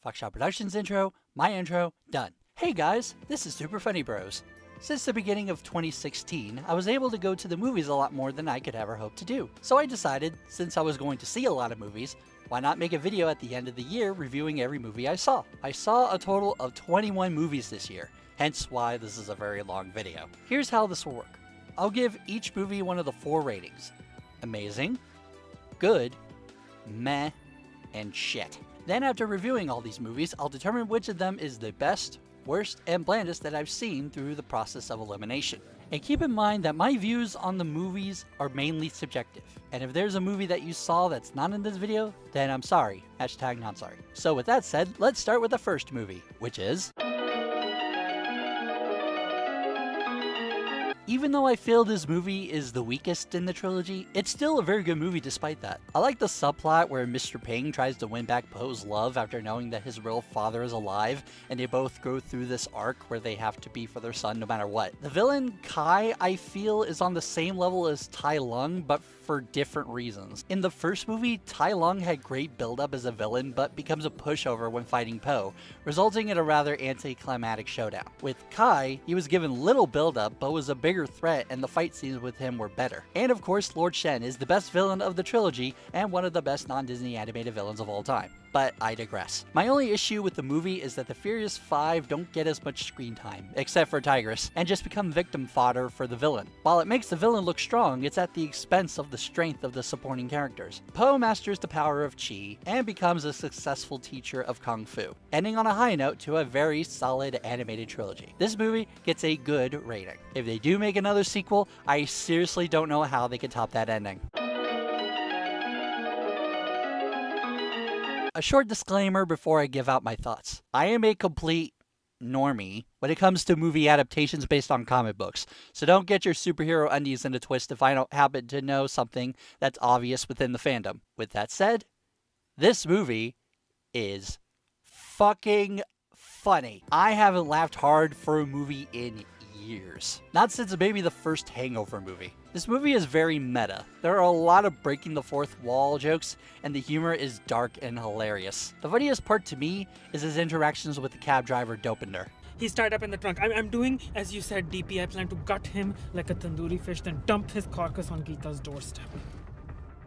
Foxshot Productions intro, my intro, done. Hey guys, this is SuperFunnyBros. Since the beginning of 2016, I was able to go to the movies a lot more than I could ever hope to do. So I decided, since I was going to see a lot of movies, why not make a video at the end of the year reviewing every movie I saw. I saw a total of 21 movies this year, hence why this is a very long video. Here's how this will work. I'll give each movie one of the 4 ratings. Amazing, good, meh, and shit. Then after reviewing all these movies, I'll determine which of them is the best, worst, and blandest that I've seen through the process of elimination. And keep in mind that my views on the movies are mainly subjective. And if there's a movie that you saw that's not in this video, then I'm sorry. Hashtag not sorry. So with that said, let's start with the first movie, which is... Even though I feel this movie is the weakest in the trilogy, it's still a very good movie despite that. I like the subplot where Mr. Ping tries to win back Po's love after knowing that his real father is alive, and they both go through this arc where they have to be for their son no matter what. The villain, Kai, I feel is on the same level as Tai Lung, but for different reasons. In the first movie, Tai Lung had great build-up as a villain, but becomes a pushover when fighting Po, resulting in a rather anticlimactic showdown. With Kai, he was given little build-up, but was a bigger threat, and the fight scenes with him were better. And of course, Lord Shen is the best villain of the trilogy, and one of the best non-Disney animated villains of all time. But I digress. My only issue with the movie is that the Furious Five don't get as much screen time, except for Tigress, and just become victim fodder for the villain. While it makes the villain look strong, it's at the expense of the strength of the supporting characters. Po masters the power of Chi, and becomes a successful teacher of Kung Fu, ending on a high note to a very solid animated trilogy. This movie gets a good rating. If they do make another sequel, I seriously don't know how they could top that ending. A short disclaimer before I give out my thoughts. I am a complete normie when it comes to movie adaptations based on comic books, so don't get your superhero undies in a twist if I don't happen to know something that's obvious within the fandom. With that said, this movie is fucking funny. I haven't laughed hard for a movie in years. Not since maybe the first Hangover movie. This movie is very meta. There are a lot of breaking the fourth wall jokes, and the humor is dark and hilarious. The funniest part to me is his interactions with the cab driver Dopinder. He's tied up in the trunk. I'm doing, as you said, DP. I plan to gut him like a tandoori fish, then dump his carcass on Geeta's doorstep.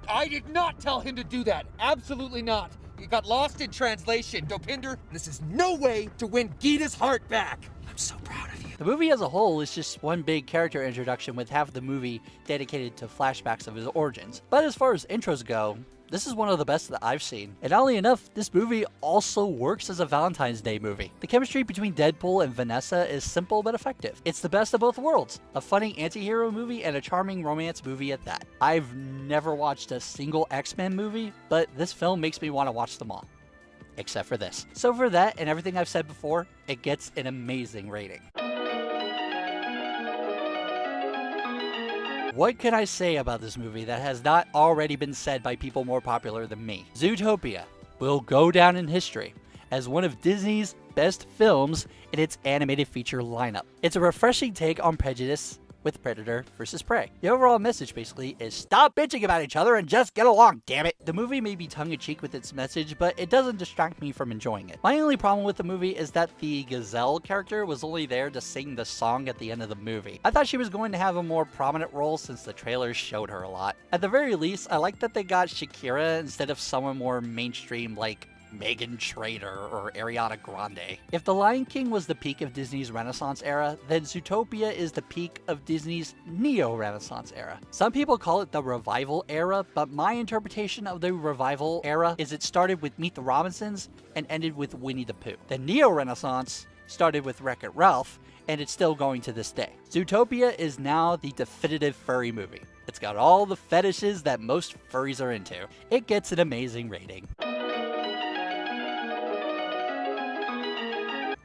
I did not tell him to do that. Absolutely not. You got lost in translation, Dopinder. This is no way to win Geeta's heart back. I'm so proud of you. The movie as a whole is just one big character introduction with half of the movie dedicated to flashbacks of his origins. But as far as intros go, this is one of the best that I've seen. And oddly enough, this movie also works as a Valentine's Day movie. The chemistry between Deadpool and Vanessa is simple but effective. It's the best of both worlds. A funny anti-hero movie and a charming romance movie at that. I've never watched a single X-Men movie, but this film makes me want to watch them all. Except for this. So for that and everything I've said before, it gets an amazing rating. What can I say about this movie that has not already been said by people more popular than me? Zootopia will go down in history as one of Disney's best films in its animated feature lineup. It's a refreshing take on prejudice with predator versus prey. The overall message basically is stop bitching about each other and just get along, damn it. The movie may be tongue-in-cheek with its message, but it doesn't distract me from enjoying it. My only problem with the movie is that the gazelle character was only there to sing the song at the end of the movie. I thought she was going to have a more prominent role since the trailers showed her a lot. At the very least, I like that they got Shakira instead of someone more mainstream like Megan Trainor or Ariana Grande. If The Lion King was the peak of Disney's Renaissance era, then Zootopia is the peak of Disney's Neo-Renaissance era. Some people call it the Revival era, but my interpretation of the Revival era is it started with Meet the Robinsons and ended with Winnie the Pooh. The Neo-Renaissance started with Wreck-It Ralph, and it's still going to this day. Zootopia is now the definitive furry movie. It's got all the fetishes that most furries are into. It gets an amazing rating.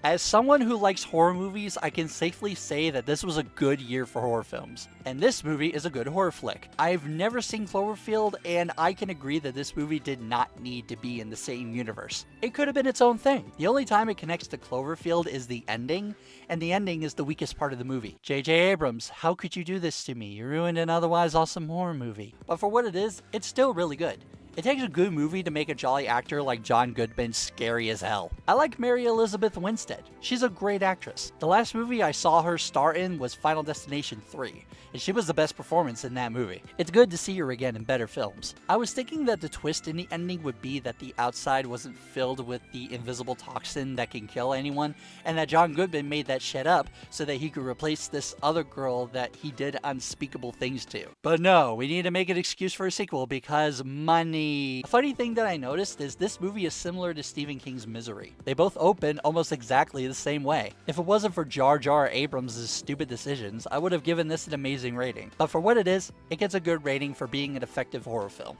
As someone who likes horror movies, I can safely say that this was a good year for horror films. And this movie is a good horror flick. I've never seen Cloverfield, and I can agree that this movie did not need to be in the same universe. It could have been its own thing. The only time it connects to Cloverfield is the ending, and the ending is the weakest part of the movie. J.J. Abrams, how could you do this to me? You ruined an otherwise awesome horror movie. But for what it is, it's still really good. It takes a good movie to make a jolly actor like John Goodman scary as hell. I like Mary Elizabeth Winstead. She's a great actress. The last movie I saw her star in was Final Destination 3, and she was the best performance in that movie. It's good to see her again in better films. I was thinking that the twist in the ending would be that the outside wasn't filled with the invisible toxin that can kill anyone, and that John Goodman made that shit up so that he could replace this other girl that he did unspeakable things to. But no, we need to make an excuse for a sequel because money. A funny thing that I noticed is this movie is similar to Stephen King's Misery. They both open almost exactly the same way. If it wasn't for Jar Jar Abrams' stupid decisions, I would have given this an amazing rating. But for what it is, it gets a good rating for being an effective horror film.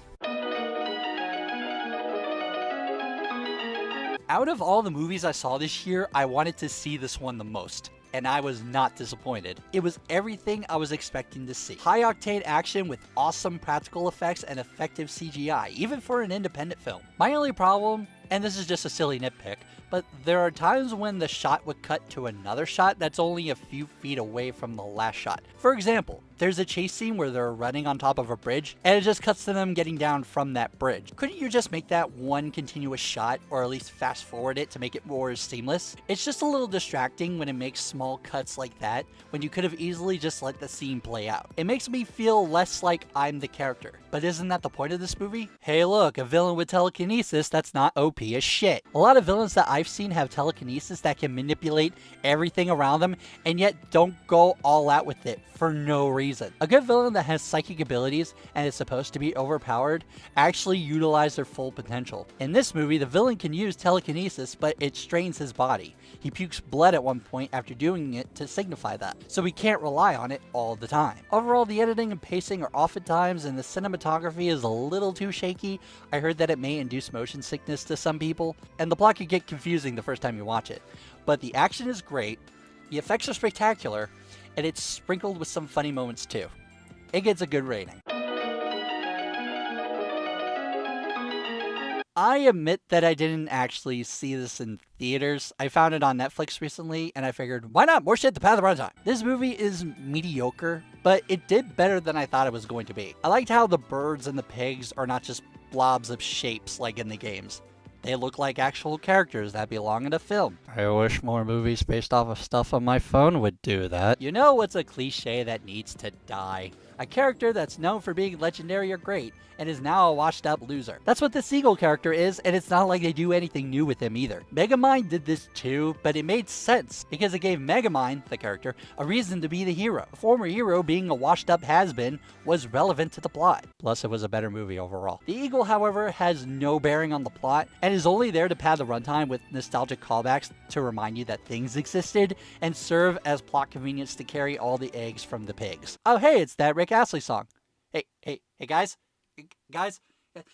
Out of all the movies I saw this year, I wanted to see this one the most. And I was not disappointed. It was everything I was expecting to see. High-octane action with awesome practical effects and effective CGI, even for an independent film. My only problem, and this is just a silly nitpick, but there are times when the shot would cut to another shot that's only a few feet away from the last shot. For example, there's a chase scene where they're running on top of a bridge, and it just cuts to them getting down from that bridge. Couldn't you just make that one continuous shot, or at least fast forward it to make it more seamless? It's just a little distracting when it makes small cuts like that, when you could have easily just let the scene play out. It makes me feel less like I'm the character. But isn't that the point of this movie? Hey look, a villain with telekinesis that's not OP as shit. A lot of villains that I've seen have telekinesis that can manipulate everything around them, and yet don't go all out with it for no reason. A good villain that has psychic abilities and is supposed to be overpowered actually utilize their full potential. In this movie, the villain can use telekinesis, but it strains his body. He pukes blood at one point after doing it to signify that, so we can't rely on it all the time. Overall, the editing and pacing are off at times, and the cinematography is a little too shaky. I heard that it may induce motion sickness to some people, and the plot could get confusing the first time you watch it. But the action is great, the effects are spectacular, and it's sprinkled with some funny moments too. It gets a good rating. I admit that I didn't actually see this in theaters. I found it on Netflix recently, and I figured, why not? More shit to pass the runtime. This movie is mediocre, but it did better than I thought it was going to be. I liked how the birds and the pigs are not just blobs of shapes like in the games. They look like actual characters that belong in a film. I wish more movies based off of stuff on my phone would do that. You know what's a cliche that needs to die? A character that's known for being legendary or great, and is now a washed up loser. That's what the Seagull character is, and it's not like they do anything new with him either. Megamind did this too, but it made sense, because it gave Megamind, the character, a reason to be the hero. A former hero being a washed up has-been was relevant to the plot. Plus, it was a better movie overall. The Eagle, however, has no bearing on the plot, and is only there to pad the runtime with nostalgic callbacks to remind you that things existed, and serve as plot convenience to carry all the eggs from the pigs. Oh hey, it's that Rick Astley song. Hey guys,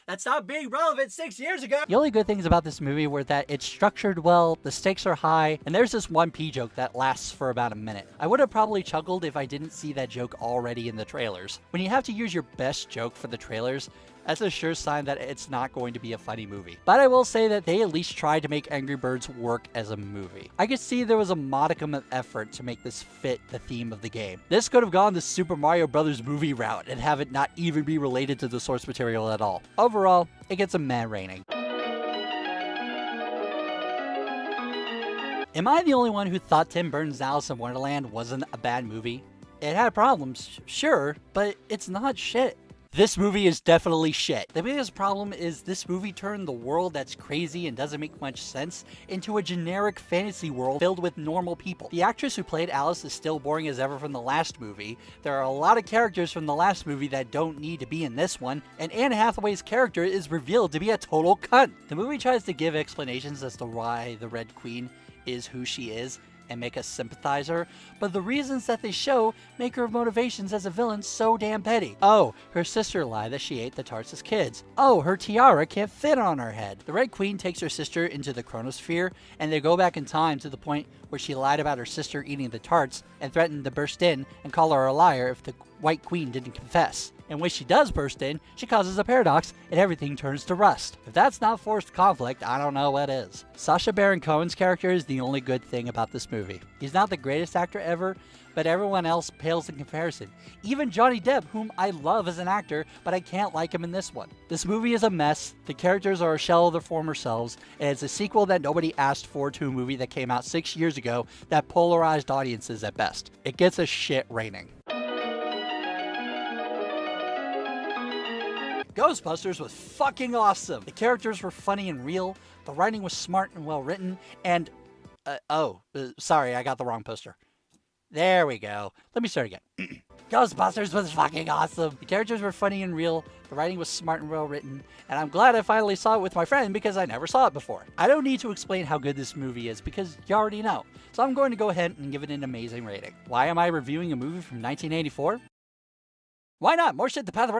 that stopped being relevant 6 years ago. The only good things about this movie were that it's structured well, the stakes are high, and there's this one pee joke that lasts for about a minute. I would have probably chuckled if I didn't see that joke already in the trailers. When you have to use your best joke for the trailers, that's a sure sign that it's not going to be a funny movie. But I will say that they at least tried to make Angry Birds work as a movie. I could see there was a modicum of effort to make this fit the theme of the game. This could have gone the Super Mario Bros. Movie route and have it not even be related to the source material at all. Overall, it gets a meh rating. Am I the only one who thought Tim Burton's Alice in Wonderland wasn't a bad movie? It had problems, sure, but it's not shit. This movie is definitely shit. The biggest problem is this movie turned the world that's crazy and doesn't make much sense into a generic fantasy world filled with normal people. The actress who played Alice is still boring as ever from the last movie. There are a lot of characters from the last movie that don't need to be in this one, and Anne Hathaway's character is revealed to be a total cunt. The movie tries to give explanations as to why the Red Queen is who she is, and make us sympathize her, but the reasons that they show make her motivations as a villain so damn petty. Oh, her sister lied that she ate the tarts as kids. Oh, her tiara can't fit on her head. The Red Queen takes her sister into the chronosphere, and they go back in time to the point where she lied about her sister eating the tarts and threatened to burst in and call her a liar if the White Queen didn't confess. And when she does burst in, she causes a paradox and everything turns to rust. If that's not forced conflict, I don't know what is. Sacha Baron Cohen's character is the only good thing about this movie. He's not the greatest actor ever, but everyone else pales in comparison. Even Johnny Depp, whom I love as an actor, but I can't like him in this one. This movie is a mess, the characters are a shell of their former selves, and it's a sequel that nobody asked for to a movie that came out 6 years ago that polarized audiences at best. It gets a shit rating. Ghostbusters was fucking awesome. The characters were funny and real, the writing was smart and well written, and... sorry, I got the wrong poster. There we go. Let me start again. Ghostbusters was fucking awesome. The characters were funny and real, the writing was smart and well written, and I'm glad I finally saw it with my friend because I never saw it before. I don't need to explain how good this movie is because you already know, so I'm going to go ahead and give it an amazing rating. Why am I reviewing a movie from 1984? Why not? More shit to path.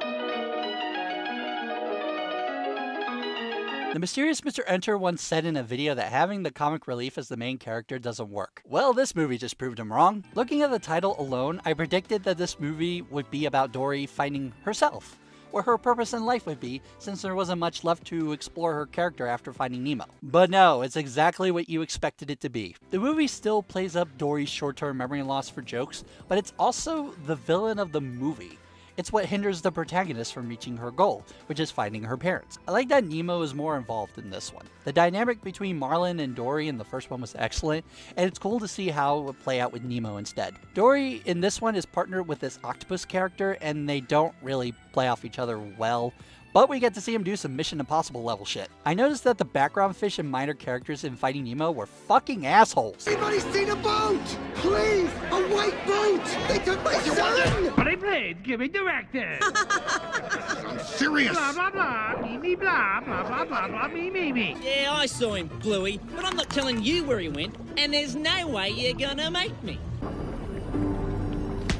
The mysterious Mr. Enter once said in a video that having the comic relief as the main character doesn't work. Well, this movie just proved him wrong. Looking at the title alone, I predicted that this movie would be about Dory finding herself, what her purpose in life would be, since there wasn't much left to explore her character after finding Nemo. But no, it's exactly what you expected it to be. The movie still plays up Dory's short-term memory loss for jokes, but it's also the villain of the movie. It's what hinders the protagonist from reaching her goal, which is finding her parents. I like that Nemo is more involved in this one. The dynamic between Marlin and Dory in the first one was excellent, and it's cool to see how it would play out with Nemo instead. Dory in this one is partnered with this octopus character, and they don't really play off each other well, but we get to see him do some Mission Impossible level shit. I noticed that the background fish and minor characters in Finding Nemo were fucking assholes. Anybody seen a boat? Please, a white boat! They took my son! But I played, give me directed. I'm serious! Blah, blah, blah, me, me, blah, blah, blah, blah, blah, me, me, me. Yeah, I saw him, Bluey, but I'm not telling you where he went, and there's no way you're gonna make me.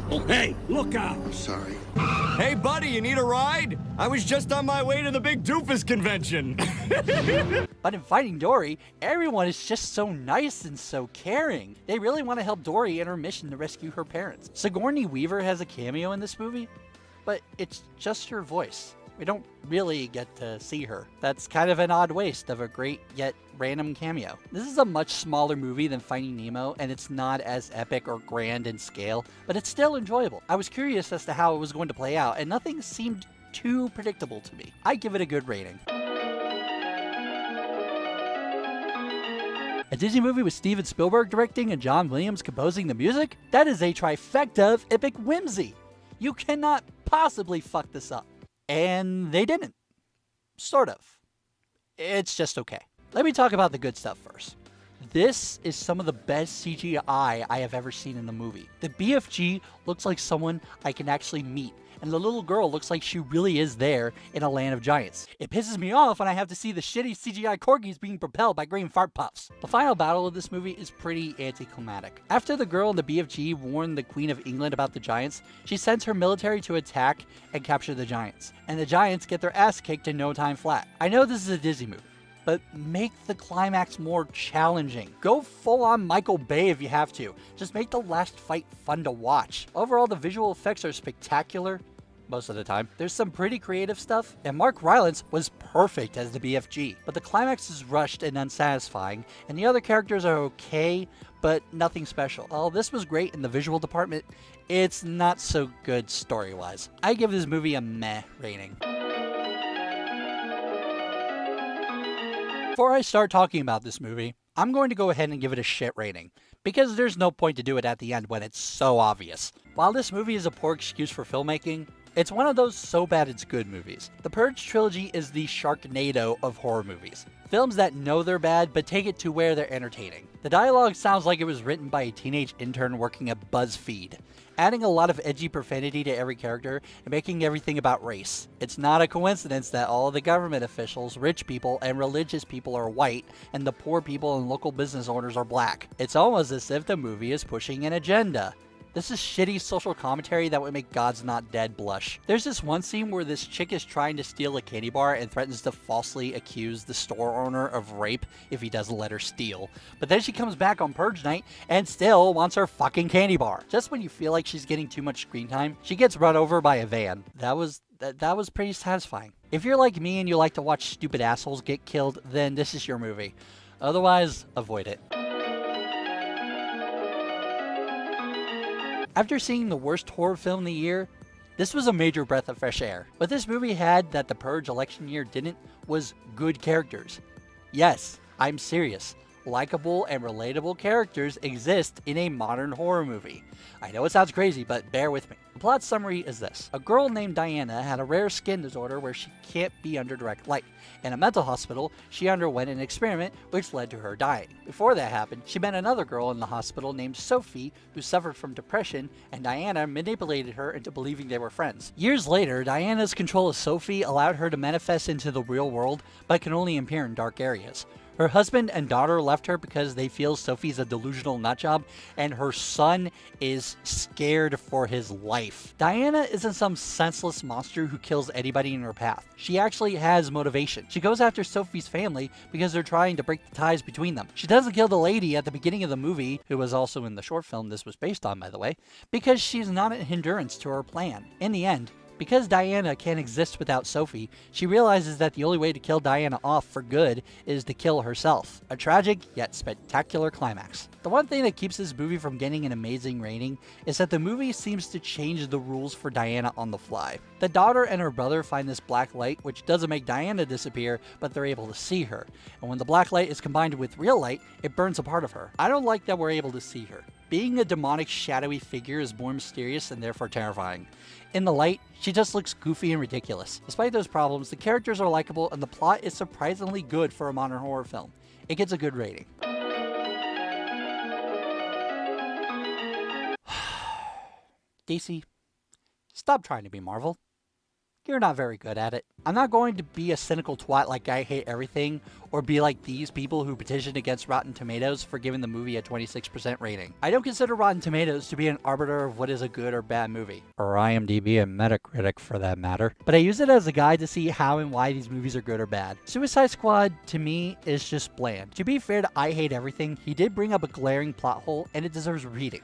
Oh, hey, look out! I'm sorry. Hey, buddy, you need a ride? I was just on my way to the big doofus convention. But in Finding Dory, everyone is just so nice and so caring. They really want to help Dory in her mission to rescue her parents. Sigourney Weaver has a cameo in this movie, but it's just her voice. We don't really get to see her. That's kind of an odd waste of a great yet random cameo. This is a much smaller movie than Finding Nemo, and it's not as epic or grand in scale, but it's still enjoyable. I was curious as to how it was going to play out, and nothing seemed too predictable to me. I give it a good rating. A Disney movie with Steven Spielberg directing and John Williams composing the music? That is a trifecta of epic whimsy. You cannot possibly fuck this up. And they didn't. Sort of. It's just okay. Let me talk about the good stuff first. This is some of the best CGI I have ever seen in a movie. The BFG looks like someone I can actually meet, and the little girl looks like she really is there in a land of giants. It pisses me off when I have to see the shitty CGI corgis being propelled by green fart puffs. The final battle of this movie is pretty anticlimactic. After the girl in the BFG warned the Queen of England about the giants, she sends her military to attack and capture the giants. And the giants get their ass kicked in no time flat. I know this is a Disney movie, but make the climax more challenging. Go full on Michael Bay if you have to. Just make the last fight fun to watch. Overall, the visual effects are spectacular most of the time. There's some pretty creative stuff, and Mark Rylance was perfect as the BFG, but the climax is rushed and unsatisfying, and the other characters are okay, but nothing special. While this was great in the visual department, it's not so good story-wise. I give this movie a meh rating. Before I start talking about this movie, I'm going to go ahead and give it a shit rating, because there's no point to do it at the end when it's so obvious. While this movie is a poor excuse for filmmaking, it's one of those so bad it's good movies. The Purge trilogy is the Sharknado of horror movies. Films that know they're bad, but take it to where they're entertaining. The dialogue sounds like it was written by a teenage intern working at BuzzFeed, adding a lot of edgy profanity to every character and making everything about race. It's not a coincidence that all the government officials, rich people, and religious people are white, and the poor people and local business owners are black. It's almost as if the movie is pushing an agenda. This is shitty social commentary that would make God's Not Dead blush. There's this one scene where this chick is trying to steal a candy bar and threatens to falsely accuse the store owner of rape if he doesn't let her steal. But then she comes back on Purge Night and still wants her fucking candy bar. Just when you feel like she's getting too much screen time, she gets run over by a van. That was pretty satisfying. If you're like me and you like to watch stupid assholes get killed, then this is your movie. Otherwise, avoid it. After seeing the worst horror film of the year, this was a major breath of fresh air. What this movie had that the Purge election year didn't was good characters. Yes, I'm serious. Likeable and relatable characters exist in a modern horror movie. I know it sounds crazy, but bear with me. The plot summary is this. A girl named Diana had a rare skin disorder where she can't be under direct light. In a mental hospital, she underwent an experiment which led to her dying. Before that happened, she met another girl in the hospital named Sophie who suffered from depression, and Diana manipulated her into believing they were friends. Years later, Diana's control of Sophie allowed her to manifest into the real world, but can only appear in dark areas. Her husband and daughter left her because they feel Sophie's a delusional nutjob, and her son is scared for his life. Diana isn't some senseless monster who kills anybody in her path. She actually has motivation. She goes after Sophie's family because they're trying to break the ties between them. She doesn't kill the lady at the beginning of the movie, who was also in the short film this was based on, by the way, because she's not a hindrance to her plan. In the end, because Diana can't exist without Sophie, she realizes that the only way to kill Diana off for good is to kill herself. A tragic yet spectacular climax. The one thing that keeps this movie from getting an amazing rating is that the movie seems to change the rules for Diana on the fly. The daughter and her brother find this black light, which doesn't make Diana disappear, but they're able to see her. And when the black light is combined with real light, it burns a part of her. I don't like that we're able to see her. Being a demonic, shadowy figure is more mysterious and therefore terrifying. In the light, she just looks goofy and ridiculous. Despite those problems, the characters are likable and the plot is surprisingly good for a modern horror film. It gets a good rating. DC, stop trying to be Marvel. You're not very good at it. I'm not going to be a cynical twat like I hate everything, or be like these people who petitioned against Rotten Tomatoes for giving the movie a 26% rating. I don't consider Rotten Tomatoes to be an arbiter of what is a good or bad movie, or IMDb and Metacritic for that matter, but I use it as a guide to see how and why these movies are good or bad. Suicide Squad, to me, is just bland. To be fair to I Hate Everything, he did bring up a glaring plot hole, and it deserves repeating.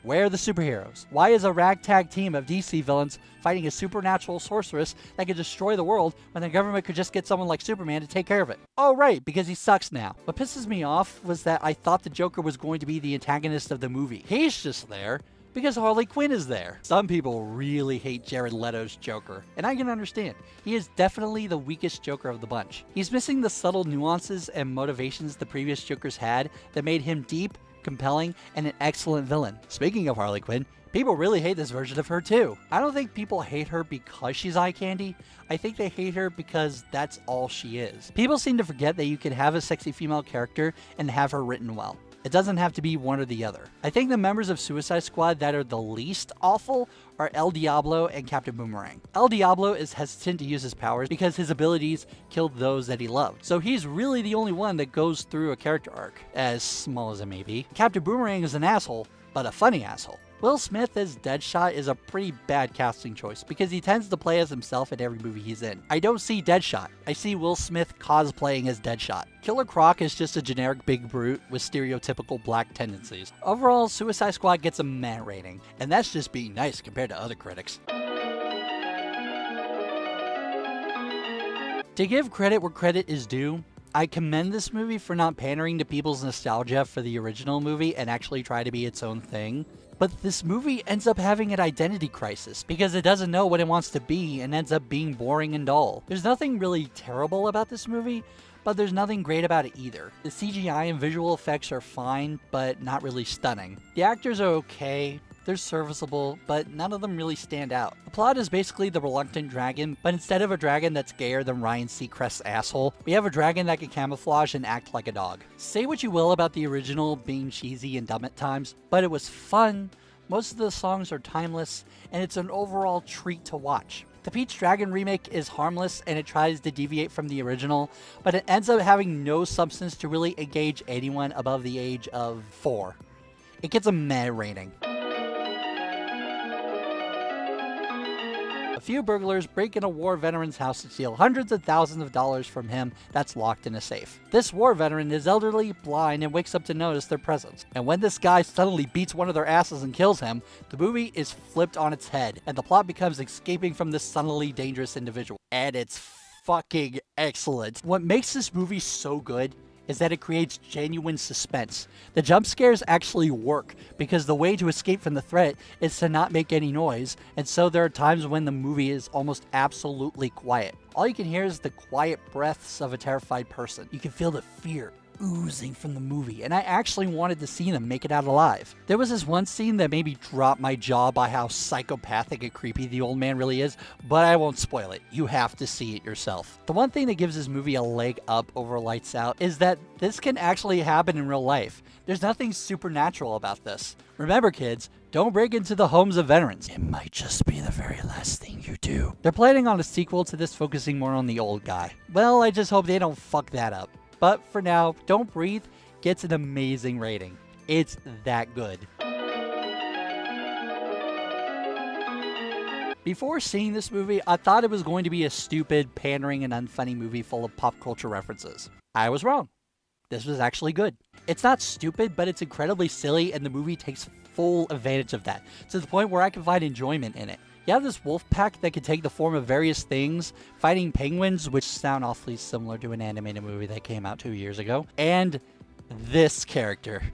Where are the superheroes? Why is a ragtag team of DC villains fighting a supernatural sorceress that could destroy the world when the government could just get someone like Superman to take care of it? Oh right, because he sucks now. What pisses me off was that I thought the Joker was going to be the antagonist of the movie. He's just there because Harley Quinn is there. Some people really hate Jared Leto's Joker, and I can understand. He is definitely the weakest Joker of the bunch. He's missing the subtle nuances and motivations the previous Jokers had that made him deep, compelling, and an excellent villain. Speaking of Harley Quinn, people really hate this version of her too. I don't think people hate her because she's eye candy. I think they hate her because that's all she is. People seem to forget that you can have a sexy female character and have her written well. It doesn't have to be one or the other. I think the members of Suicide Squad that are the least awful are El Diablo and Captain Boomerang. El Diablo is hesitant to use his powers because his abilities killed those that he loved. So he's really the only one that goes through a character arc, as small as it may be. Captain Boomerang is an asshole, but a funny asshole. Will Smith as Deadshot is a pretty bad casting choice because he tends to play as himself in every movie he's in. I don't see Deadshot. I see Will Smith cosplaying as Deadshot. Killer Croc is just a generic big brute with stereotypical black tendencies. Overall, Suicide Squad gets a meh rating, and that's just being nice compared to other critics. To give credit where credit is due, I commend this movie for not pandering to people's nostalgia for the original movie and actually try to be its own thing. But this movie ends up having an identity crisis because it doesn't know what it wants to be and ends up being boring and dull. There's nothing really terrible about this movie, but there's nothing great about it either. The CGI and visual effects are fine, but not really stunning. The actors are okay. They're serviceable, but none of them really stand out. The plot is basically the reluctant dragon, but instead of a dragon that's gayer than Ryan Seacrest's asshole, we have a dragon that can camouflage and act like a dog. Say what you will about the original being cheesy and dumb at times, but it was fun, most of the songs are timeless, and it's an overall treat to watch. The Peach Dragon remake is harmless and it tries to deviate from the original, but it ends up having no substance to really engage anyone above the age of 4. It gets a meh rating. few burglars break in a war veteran's house to steal hundreds of thousands of dollars from him that's locked in a safe. This war veteran is elderly, blind, and wakes up to notice their presence. And when this guy suddenly beats one of their asses and kills him, the movie is flipped on its head, and the plot becomes escaping from this suddenly dangerous individual. And it's fucking excellent. What makes this movie so good is that it creates genuine suspense. The jump scares actually work because the way to escape from the threat is to not make any noise, and so there are times when the movie is almost absolutely quiet. All you can hear is the quiet breaths of a terrified person. You can feel the fear oozing from the movie, and I actually wanted to see them make it out alive. There was this one scene that made me drop my jaw by how psychopathic and creepy the old man really is, but I won't spoil it. You have to see it yourself. The one thing that gives this movie a leg up over Lights Out is that this can actually happen in real life. There's nothing supernatural about this. Remember, kids, don't break into the homes of veterans. It might just be the very last thing you do. They're planning on a sequel to this focusing more on the old guy. Well, I just hope they don't fuck that up. But for now, Don't Breathe gets an amazing rating. It's that good. Before seeing this movie, I thought it was going to be a stupid, pandering, and unfunny movie full of pop culture references. I was wrong. This was actually good. It's not stupid, but it's incredibly silly, and the movie takes full advantage of that, to the point where I can find enjoyment in it. You have this wolf pack that can take the form of various things, fighting penguins, which sound awfully similar to an animated movie that came out 2 years ago, and this character.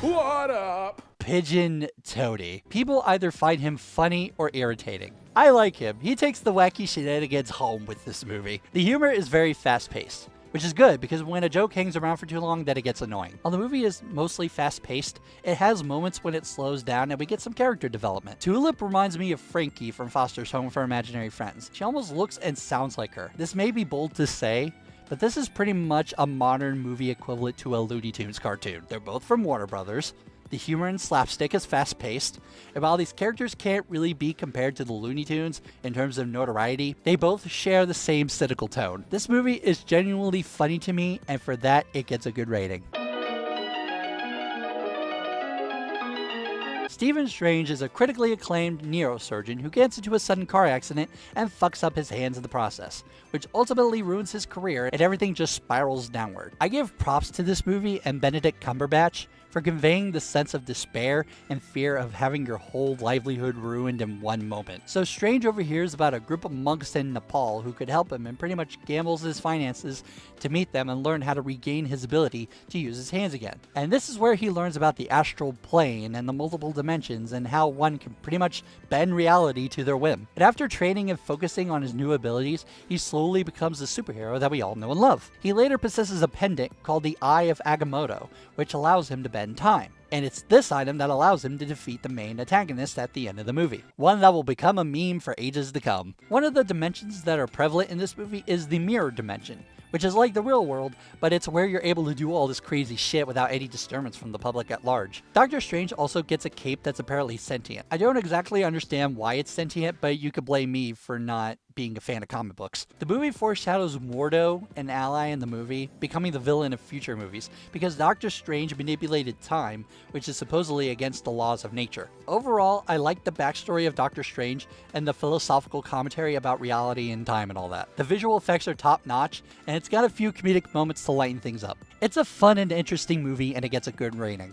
What up? Pigeon Toady. People either find him funny or irritating. I like him. He takes the wacky shenanigans home with this movie. The humor is very fast-paced, which is good because when a joke hangs around for too long, then it gets annoying. While the movie is mostly fast-paced, it has moments when it slows down and we get some character development. Tulip reminds me of Frankie from Foster's Home for Imaginary Friends. She almost looks and sounds like her. This may be bold to say, but this is pretty much a modern movie equivalent to a Looney Tunes cartoon. They're both from Warner Brothers. The humor and slapstick is fast-paced, and while these characters can't really be compared to the Looney Tunes in terms of notoriety, they both share the same cynical tone. This movie is genuinely funny to me, and for that, it gets a good rating. Stephen Strange is a critically acclaimed neurosurgeon who gets into a sudden car accident and fucks up his hands in the process, which ultimately ruins his career and everything just spirals downward. I give props to this movie and Benedict Cumberbatch for conveying the sense of despair and fear of having your whole livelihood ruined in one moment. So Strange overhears about a group of monks in Nepal who could help him and pretty much gambles his finances to meet them and learn how to regain his ability to use his hands again. And this is where he learns about the astral plane and the multiple dimensions and how one can pretty much bend reality to their whim. And after training and focusing on his new abilities, he slowly becomes the superhero that we all know and love. He later possesses a pendant called the Eye of Agamotto, which allows him to bend time. And it's this item that allows him to defeat the main antagonist at the end of the movie. One that will become a meme for ages to come. One of the dimensions that are prevalent in this movie is the mirror dimension, which is like the real world, but it's where you're able to do all this crazy shit without any disturbance from the public at large. Doctor Strange also gets a cape that's apparently sentient. I don't exactly understand why it's sentient, but you could blame me for not being a fan of comic books. The movie foreshadows Mordo, an ally in the movie, becoming the villain of future movies, because Doctor Strange manipulated time, which is supposedly against the laws of nature. Overall, I like the backstory of Doctor Strange and the philosophical commentary about reality and time and all that. The visual effects are top-notch, and it's got a few comedic moments to lighten things up. It's a fun and interesting movie, and it gets a good rating.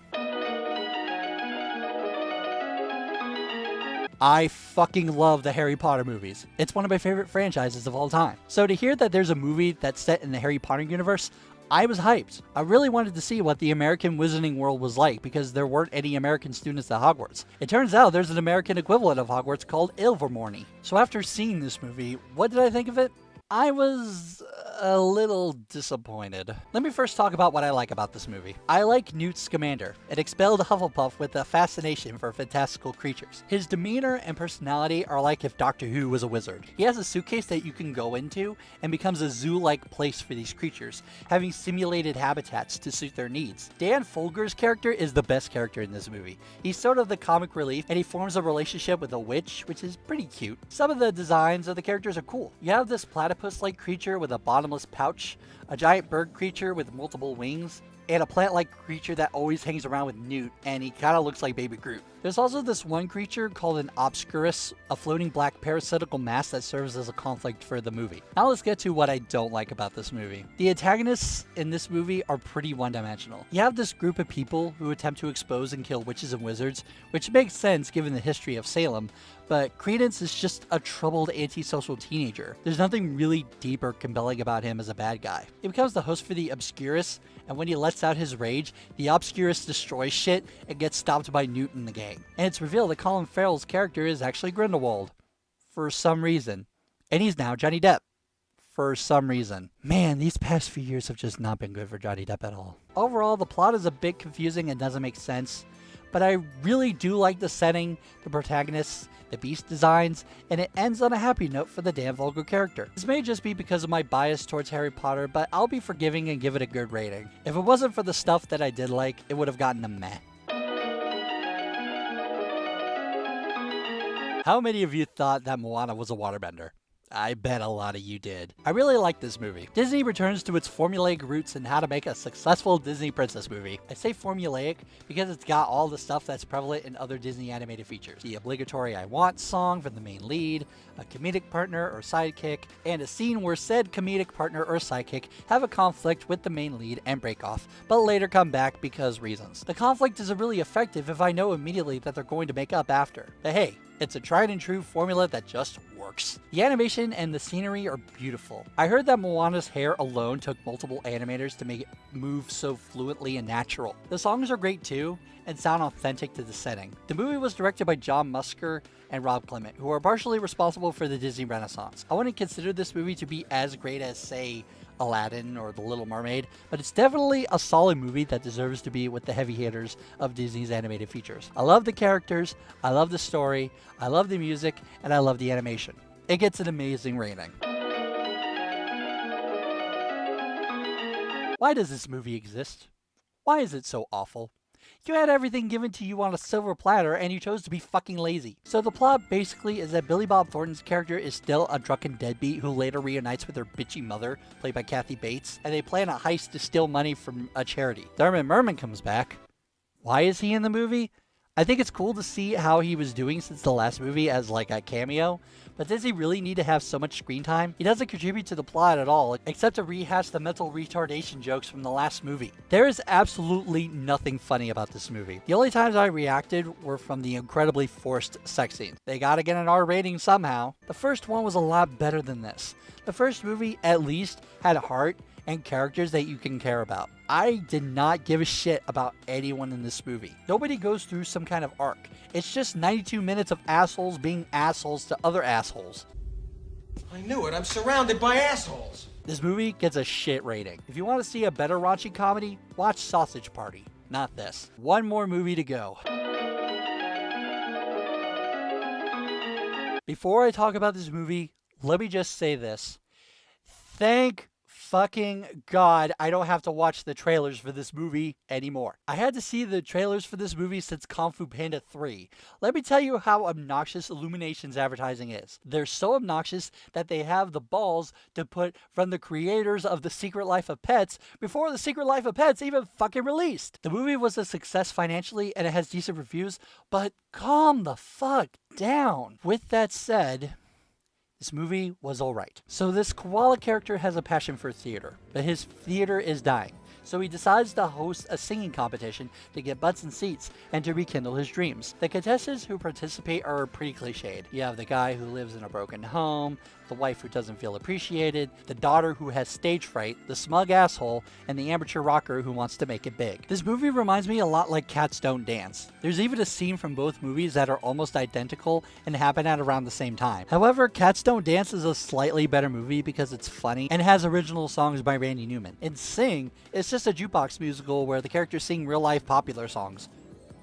I fucking love the Harry Potter movies. It's one of my favorite franchises of all time. So to hear that there's a movie that's set in the Harry Potter universe, I was hyped. I really wanted to see what the American Wizarding World was like because there weren't any American students at Hogwarts. It turns out there's an American equivalent of Hogwarts called Ilvermorny. So after seeing this movie, what did I think of it? I was a little disappointed. Let me first talk about what I like about this movie. I like Newt Scamander, an expelled Hufflepuff with a fascination for fantastical creatures. His demeanor and personality are like if Doctor Who was a wizard. He has a suitcase that you can go into and becomes a zoo-like place for these creatures, having simulated habitats to suit their needs. Dan Folger's character is the best character in this movie. He's sort of the comic relief, and he forms a relationship with a witch, which is pretty cute. Some of the designs of the characters are cool. You have this platypus-like creature with a bottomless pouch, a giant bird creature with multiple wings, and a plant-like creature that always hangs around with Newt, and he kind of looks like Baby Groot. There's also this one creature called an obscurus, a floating black parasitical mass that serves as a conflict for the movie. Now let's get to what I don't like about this movie. The antagonists in this movie are pretty one-dimensional. You have this group of people who attempt to expose and kill witches and wizards, which makes sense given the history of Salem, but Credence is just a troubled antisocial teenager. There's nothing really deep or compelling about him as a bad guy. He becomes the host for the Obscurus, and when he lets out his rage, the Obscurus destroys shit and gets stopped by Newt and the gang. And it's revealed that Colin Farrell's character is actually Grindelwald. For some reason. And he's now Johnny Depp. For some reason. Man, these past few years have just not been good for Johnny Depp at all. Overall, the plot is a bit confusing and doesn't make sense, but I really do like the setting, the protagonists, the beast designs, and it ends on a happy note for the Dan Vogel character. This may just be because of my bias towards Harry Potter, but I'll be forgiving and give it a good rating. If it wasn't for the stuff that I did like, it would have gotten a meh. How many of you thought that Moana was a waterbender? I bet a lot of you did. I really like this movie. Disney returns to its formulaic roots in how to make a successful Disney princess movie. I say formulaic because it's got all the stuff that's prevalent in other Disney animated features. The obligatory I Want song from the main lead, a comedic partner or sidekick, and a scene where said comedic partner or sidekick have a conflict with the main lead and break off, but later come back because reasons. The conflict isn't really effective if I know immediately that they're going to make up after. But hey, it's a tried and true formula that just works. The animation and the scenery are beautiful. I heard that Moana's hair alone took multiple animators to make it move so fluently and natural. The songs are great too, and sound authentic to the setting. The movie was directed by John Musker and Rob Clement, who are partially responsible for the Disney Renaissance. I wouldn't consider this movie to be as great as, say, Aladdin or The Little Mermaid, but it's definitely a solid movie that deserves to be with the heavy hitters of Disney's animated features. I love the characters, I love the story, I love the music, and I love the animation. It gets an amazing rating. Why does this movie exist? Why is it so awful? You had everything given to you on a silver platter and you chose to be fucking lazy. So the plot basically is that Billy Bob Thornton's character is still a drunken deadbeat who later reunites with her bitchy mother, played by Kathy Bates, and they plan a heist to steal money from a charity. Thurman Merman comes back. Why is he in the movie? I think it's cool to see how he was doing since the last movie as like a cameo, but does he really need to have so much screen time? He doesn't contribute to the plot at all, except to rehash the mental retardation jokes from the last movie. There is absolutely nothing funny about this movie. The only times I reacted were from the incredibly forced sex scenes. They gotta get an R rating somehow. The first one was a lot better than this. The first movie at least had heart and characters that you can care about. I did not give a shit about anyone in this movie. Nobody goes through some kind of arc. It's just 92 minutes of assholes being assholes to other assholes. I knew it. I'm surrounded by assholes. This movie gets a shit rating. If you want to see a better raunchy comedy, watch Sausage Party, not this. One more movie to go. Before I talk about this movie, let me just say this. Thank fucking God, I don't have to watch the trailers for this movie anymore. I had to see the trailers for this movie since Kung Fu Panda 3. Let me tell you how obnoxious Illumination's advertising is. They're so obnoxious that they have the balls to put "from the creators of The Secret Life of Pets" before The Secret Life of Pets even fucking released. The movie was a success financially and it has decent reviews, but calm the fuck down. With that said, this movie was alright. So this koala character has a passion for theater, but his theater is dying. So he decides to host a singing competition to get butts and seats and to rekindle his dreams. The contestants who participate are pretty cliched. You have the guy who lives in a broken home, the wife who doesn't feel appreciated, the daughter who has stage fright, the smug asshole, and the amateur rocker who wants to make it big. This movie reminds me a lot like Cats Don't Dance. There's even a scene from both movies that are almost identical and happen at around the same time. However, Cats Don't Dance is a slightly better movie because it's funny and has original songs by Randy Newman. In Sing, it's just a jukebox musical where the characters sing real-life popular songs,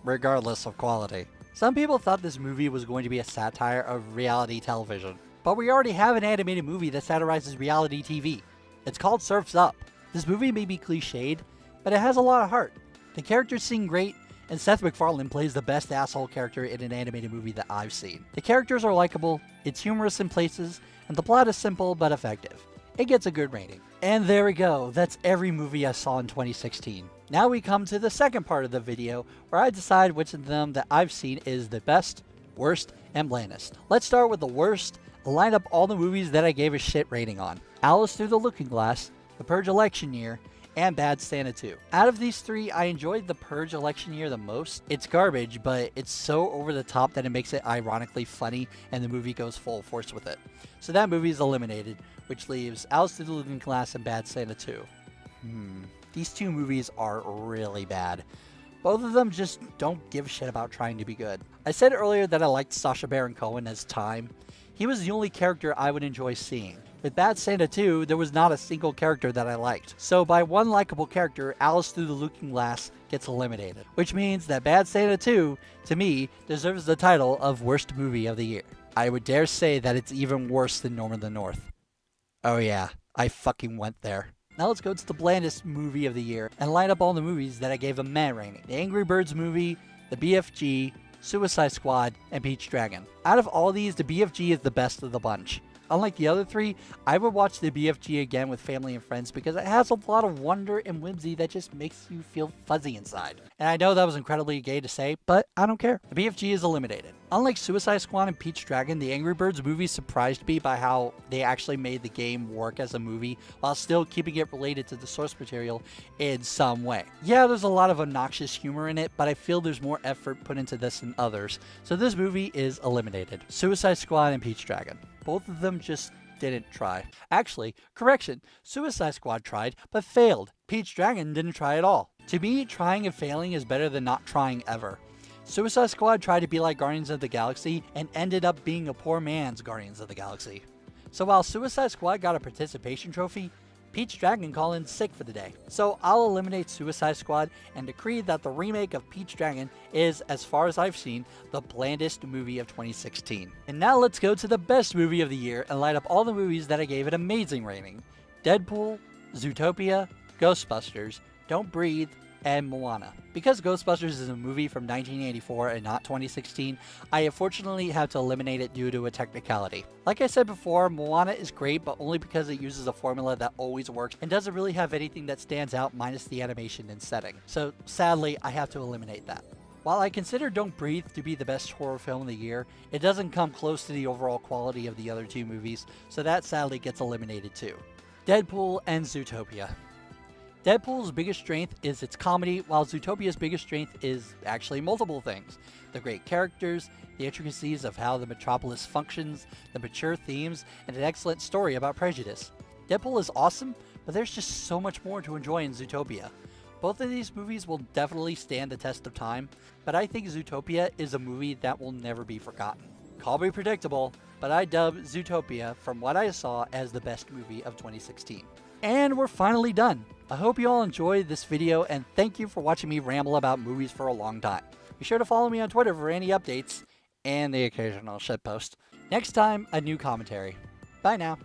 regardless of quality. Some people thought this movie was going to be a satire of reality television, but we already have an animated movie that satirizes reality TV. It's called Surf's Up. This movie may be cliched, but it has a lot of heart. The characters sing great, and Seth MacFarlane plays the best asshole character in an animated movie that I've seen. The characters are likable, it's humorous in places, and the plot is simple but effective. It gets a good rating. And there we go, that's every movie I saw in 2016. Now we come to the second part of the video, where I decide which of them that I've seen is the best, worst, and blandest. Let's start with the worst, and line up all the movies that I gave a shit rating on. Alice Through the Looking Glass, The Purge Election Year, and Bad Santa 2. Out of these three, I enjoyed The Purge Election Year the most. It's garbage, but it's so over the top that it makes it ironically funny, and the movie goes full force with it. So that movie is eliminated, which leaves Alice Through the Looking Glass and Bad Santa 2. These two movies are really bad. Both of them just don't give a shit about trying to be good. I said earlier that I liked Sacha Baron Cohen as Time. He was the only character I would enjoy seeing. With Bad Santa 2, there was not a single character that I liked. So by one likable character, Alice Through the Looking Glass gets eliminated. Which means that Bad Santa 2, to me, deserves the title of Worst Movie of the Year. I would dare say that it's even worse than Norman the North. Oh yeah, I fucking went there. Now let's go to the blandest movie of the year and line up all the movies that I gave a meh rating. The Angry Birds movie, the BFG, Suicide Squad, and Peach Dragon. Out of all these, the BFG is the best of the bunch. Unlike the other three, I would watch the BFG again with family and friends because it has a lot of wonder and whimsy that just makes you feel fuzzy inside. And I know that was incredibly gay to say, but I don't care. The BFG is eliminated. Unlike Suicide Squad and Peach Dragon, the Angry Birds movie surprised me by how they actually made the game work as a movie while still keeping it related to the source material in some way. Yeah, there's a lot of obnoxious humor in it, but I feel there's more effort put into this than others, so this movie is eliminated. Suicide Squad and Peach Dragon. Both of them just didn't try. Actually, correction, Suicide Squad tried, but failed. Peach Dragon didn't try at all. To me, trying and failing is better than not trying ever. Suicide Squad tried to be like Guardians of the Galaxy and ended up being a poor man's Guardians of the Galaxy. So while Suicide Squad got a participation trophy, Peach Dragon called in sick for the day. So I'll eliminate Suicide Squad and decree that the remake of Peach Dragon is, as far as I've seen, the blandest movie of 2016. And now let's go to the best movie of the year and light up all the movies that I gave an amazing rating. Deadpool, Zootopia, Ghostbusters, Don't Breathe, and Moana. Because Ghostbusters is a movie from 1984 and not 2016, I unfortunately have to eliminate it due to a technicality. Like I said before, Moana is great, but only because it uses a formula that always works and doesn't really have anything that stands out minus the animation and setting. So sadly, I have to eliminate that. While I consider Don't Breathe to be the best horror film of the year, it doesn't come close to the overall quality of the other two movies, so that sadly gets eliminated too. Deadpool and Zootopia. Deadpool's biggest strength is its comedy, while Zootopia's biggest strength is actually multiple things. The great characters, the intricacies of how the metropolis functions, the mature themes, and an excellent story about prejudice. Deadpool is awesome, but there's just so much more to enjoy in Zootopia. Both of these movies will definitely stand the test of time, but I think Zootopia is a movie that will never be forgotten. Call me predictable, but I dub Zootopia, from what I saw, as the best movie of 2016. And we're finally done. I hope you all enjoyed this video, and thank you for watching me ramble about movies for a long time. Be sure to follow me on Twitter for any updates, and the occasional shitpost. Next time, a new commentary. Bye now.